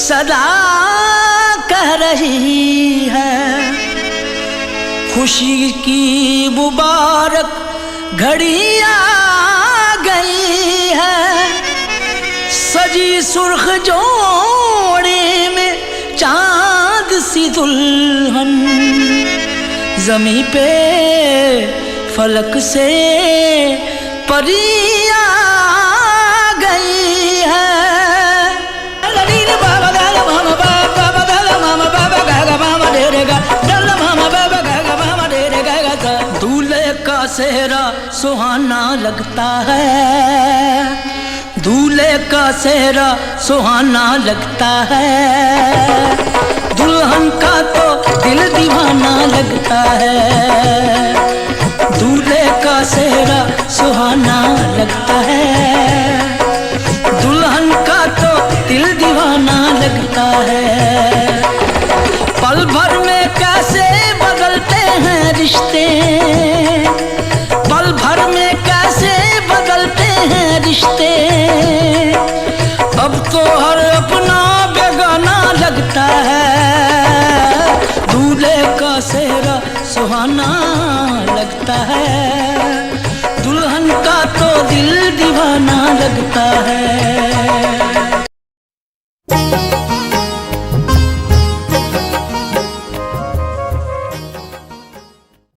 सदा कह रही है खुशी की मुबारक घड़ी आ गई है। सजी सुर्ख जोड़े में चांद सी दुल्हन ज़मीं पे फलक से परी आ गई है। दूल्हे का सेहरा सुहाना लगता है, दूल्हे का सेहरा सुहाना लगता है। दुल्हन का तो दिल दीवाना लगता है। दूल्हे का सेहरा सुहाना लगता है, दुल्हन का तो दिल दीवाना लगता है। पल भर में कैसे बदलते हैं रिश्ते, पल भर में कैसे बदलते हैं रिश्ते। अब तो हर अपना बेगाना लगता है। दूल्हे का सेहरा सुहाना लगता है, दुल्हन का तो दिल दीवाना लगता है।